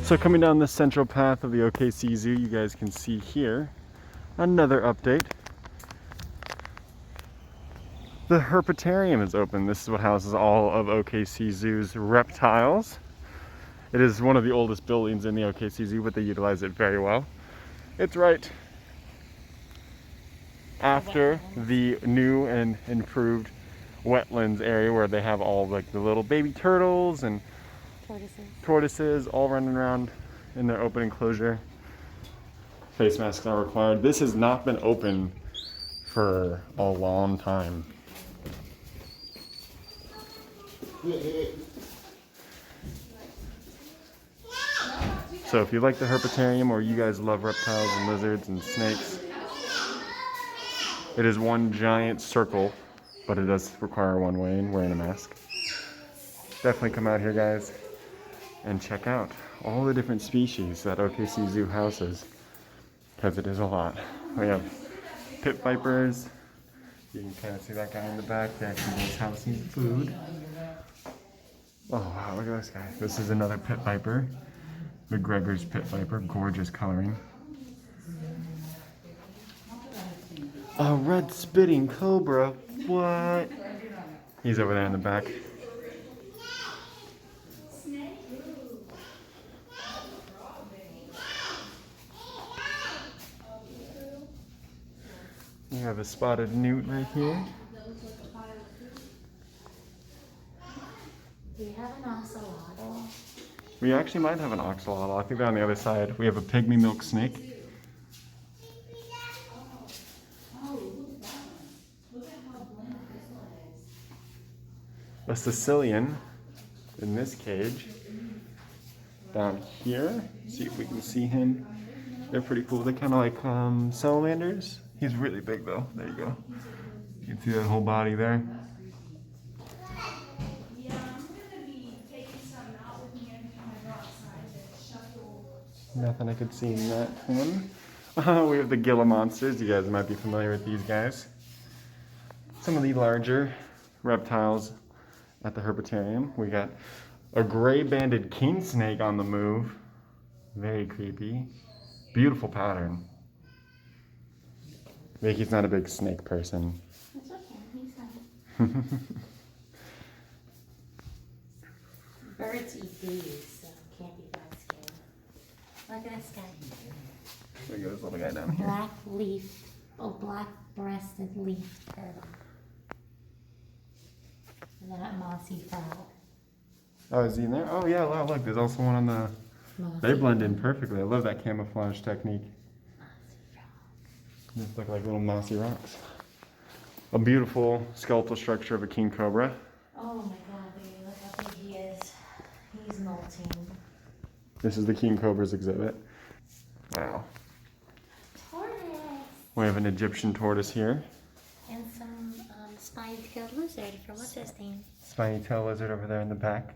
So coming down the central path of the OKC Zoo, you guys can see here another update. The Herpetarium is open. This is what houses all of OKC Zoo's reptiles. It is one of the oldest buildings in the OKC Zoo, but they utilize it very well. It's right after the new and improved wetlands area where they have all like the little baby turtles and tortoises all running around in their open enclosure. Face masks are required. This has not been open for a long time. So if you like the Herpetarium or you guys love reptiles and lizards and snakes, it is one giant circle, but it does require one way and wearing a mask. Definitely come out here, guys, and check out all the different species that OKC Zoo houses, because it is a lot. We have pit vipers. You can kind of see that guy in the back. They actually is housing food. Oh wow, look at this guy. This is another pit viper. McGregor's pit viper, gorgeous coloring. A red spitting cobra, what? He's over there in the back. You have a spotted newt right here. Do you have an ocelotl? We actually might have an ocelotl. I think they're on the other side. We have a pygmy milk snake. A Sicilian in this cage. Down here, see if we can see him. They're pretty cool. They're kind of like salamanders. He's really big though. There you go. You can see that whole body there. Nothing I could see in that one. We have the Gila monsters. You guys might be familiar with these guys. Some of the larger reptiles at the Herpetarium. We got a gray banded king snake on the move. Very creepy. Beautiful pattern. Vicky's not a big snake person. It's okay, he's fine. Birds eat bees, so can't be that scary. Look at this guy. There goes this little guy down here. Black-breasted leaf turtle. And then that mossy frog. Oh, is he in there? Oh yeah, wow, look, there's also one on the... They blend in perfectly. I love that camouflage technique. Just look like little mossy rocks. A beautiful skeletal structure of a king cobra. Oh my god, baby, look how big he is. He's molting. This is the king cobra's exhibit. Wow. Tortoise! We have an Egyptian tortoise here. And some spine-tailed lizard for what's his name? Spiny tail lizard over there in the back.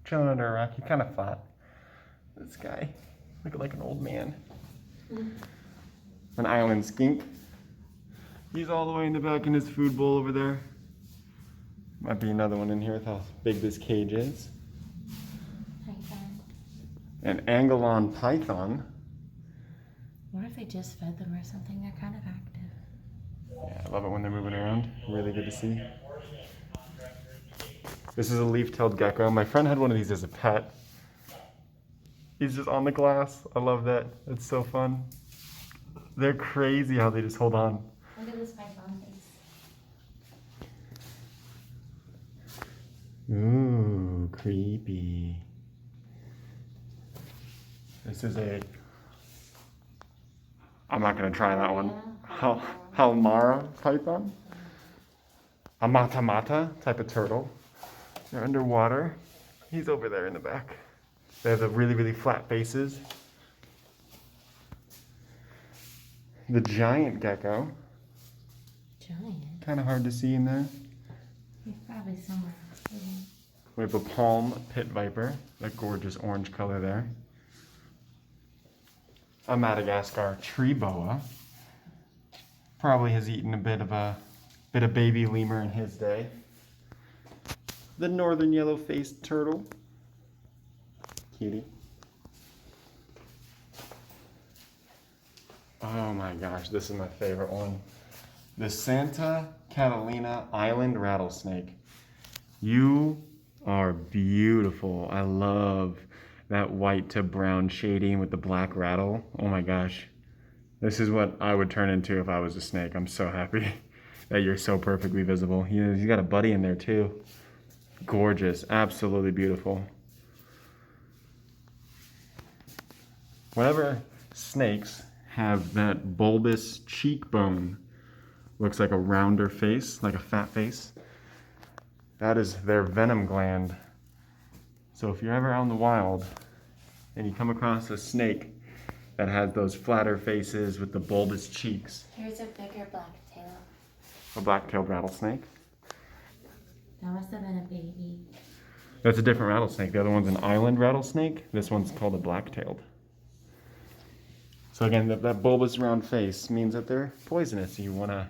Chilling under a rock. He kind of flat. This guy. Looking like an old man. An island skink. He's all the way in the back in his food bowl over there. Might be another one in here with how big this cage is. Python. An Angelon python. What if they just fed them or something? They're kind of active. Yeah, I love it when they're moving around. Really good to see. This is a leaf-tailed gecko. My friend had one of these as a pet. He's just on the glass. I love that. It's so fun. They're crazy how they just hold on. Look at this python face. Ooh, creepy. This is a... I'm not going to try that one. Halmara python? A mata-mata type of turtle. They're underwater. He's over there in the back. They have the really, really flat faces. The giant gecko. Giant? Kind of hard to see in there. He's probably somewhere else. We have a palm pit viper. That gorgeous orange color there. A Madagascar tree boa. Probably has eaten a bit of baby lemur in his day. The northern yellow-faced turtle. Cutie. Oh my gosh, this is my favorite one. The Santa Catalina Island rattlesnake. You are beautiful. I love that white to brown shading with the black rattle. Oh my gosh. This is what I would turn into if I was a snake. I'm so happy that you're so perfectly visible. He's got a buddy in there too. Gorgeous, absolutely beautiful. Whenever snakes have that bulbous cheekbone, looks like a rounder face, like a fat face, that is their venom gland. So if you're ever out in the wild and you come across a snake that has those flatter faces with the bulbous cheeks. Here's a bigger blacktail. A black-tailed rattlesnake. That must have been a baby. That's a different rattlesnake. The other one's an island rattlesnake. This one's called a black-tailed. So again, that bulbous round face means that they're poisonous. You want to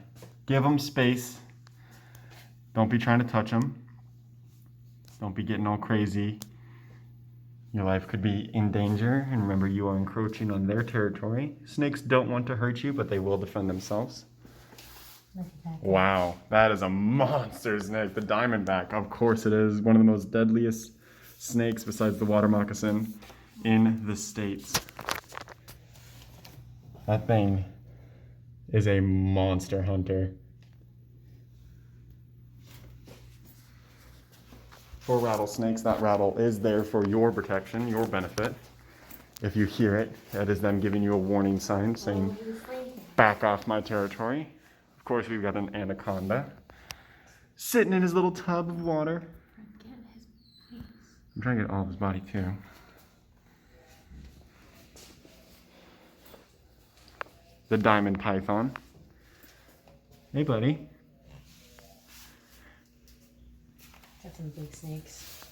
give them space. Don't be trying to touch them. Don't be getting all crazy. Your life could be in danger, and remember, you are encroaching on their territory. Snakes don't want to hurt you, but they will defend themselves. Look at that. Wow, that is a monster snake. The diamondback, of course it is. One of the most deadliest snakes besides the water moccasin in the States. That thing is a monster hunter. For rattlesnakes, that rattle is there for your protection, your benefit. If you hear it, that is them giving you a warning sign saying, back off my territory. Of course, we've got an anaconda sitting in his little tub of water. I'm trying to get all of his body too. The diamond python. Hey, buddy. Got some big snakes.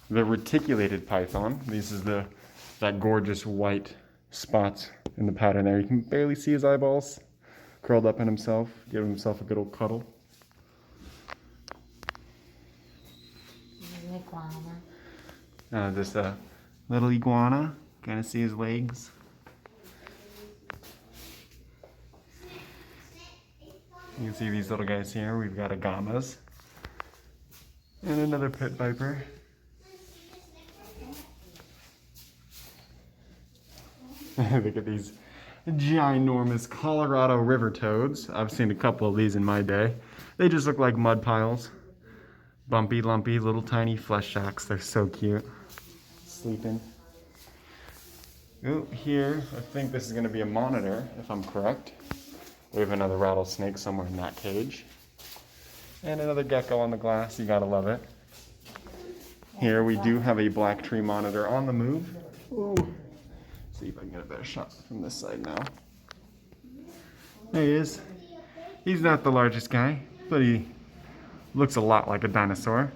The reticulated python. This is that gorgeous white spots in the pattern there. You can barely see his eyeballs. Curled up in himself, giving himself a good old cuddle. An iguana. This little iguana. Kind of see his legs. You can see these little guys here. We've got agamas. And another pit viper. Look at these ginormous Colorado river toads. I've seen a couple of these in my day. They just look like mud piles. Bumpy, lumpy, little tiny flesh sacks. They're so cute. Sleeping. Ooh, here, I think this is going to be a monitor, if I'm correct. We have another rattlesnake somewhere in that cage. And another gecko on the glass. You gotta love it. Here we do have a black tree monitor on the move. Ooh. See if I can get a better shot from this side now. There he is. He's not the largest guy, but he looks a lot like a dinosaur.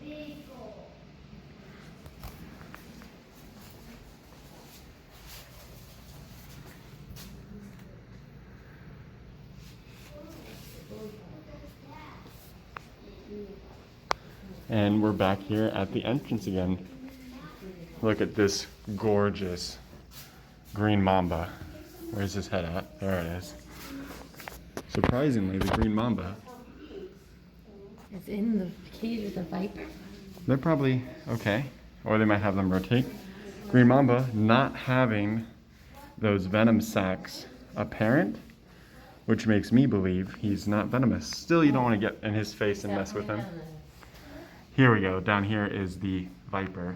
And we're back here at the entrance again. Look at this gorgeous green mamba. Where's his head at? There it is. Surprisingly, the green mamba. It's in the cage with the viper. They're probably okay. Or they might have them rotate. Green mamba not having those venom sacs apparent, which makes me believe he's not venomous. Still, you don't want to get in his face and mess with him. Here we go. Down here is the viper.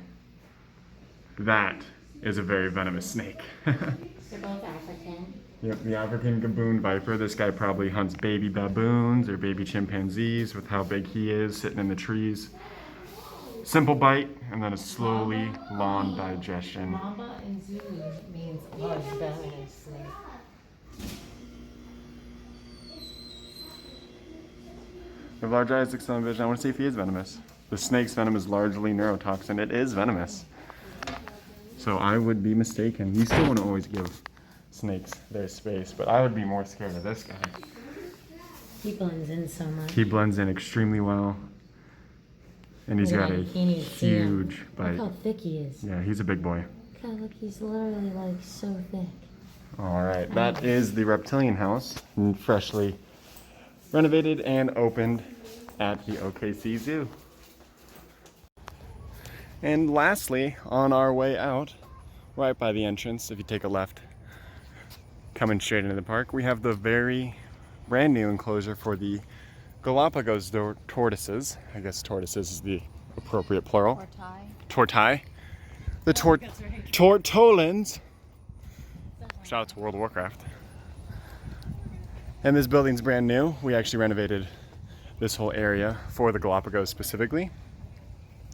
That is a very venomous snake. They're both African. Yep, the African gaboon viper. This guy probably hunts baby baboons or baby chimpanzees with how big he is, sitting in the trees. Simple bite, and then a slowly long digestion. Mamba in Zulu means large venomous snake. With large eyes, excellent vision. I want to see if he is venomous. The snake's venom is largely neurotoxin. It is venomous. So I would be mistaken. You still want to always give snakes their space, but I would be more scared of this guy. He blends in so much. He blends in extremely well. And he's got a you can't even see him. huge bite. Look how thick he is. Yeah, he's a big boy. God, look, he's literally like so thick. All right, that is the Reptile House, freshly renovated and opened at the OKC Zoo. And lastly, on our way out, right by the entrance, if you take a left, coming straight into the park, we have the very brand new enclosure for the Galapagos tortoises. I guess tortoises is the appropriate plural. Tortai. The tortolans. Shout out to World of Warcraft. And this building's brand new. We actually renovated this whole area for the Galapagos specifically.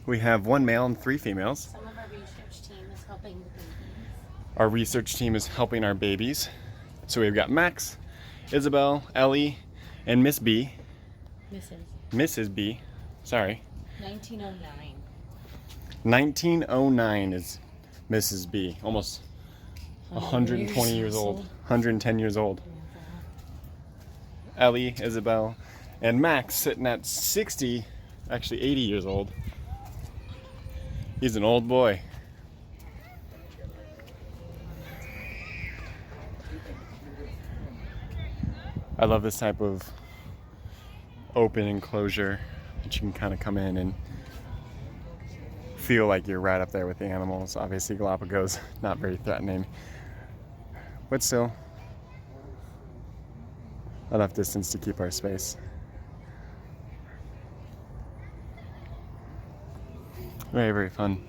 We have 1 male and 3 females. Some of our research team is helping the babies. Our research team is helping our babies. So we've got Max, Isabel, Ellie, and Miss B. Mrs. B. Sorry. 1909. 1909 is Mrs. B. Almost 120 years old. 110 years old. Ellie, Isabel, and Max sitting at 60, actually 80 years old. He's an old boy. I love this type of open enclosure that you can kind of come in and feel like you're right up there with the animals. Obviously Galapagos, not very threatening, but still enough distance to keep our space. Very, very fun.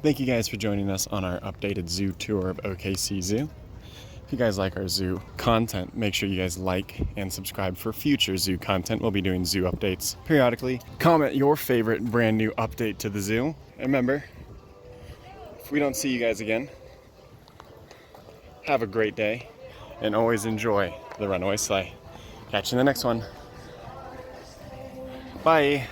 Thank you guys for joining us on our updated zoo tour of OKC Zoo. If you guys like our zoo content, make sure you guys like and subscribe for future zoo content. We'll be doing zoo updates periodically. Comment your favorite brand new update to the zoo. And remember, if we don't see you guys again, have a great day and always enjoy the runaway sleigh. Catch you in the next one. Bye.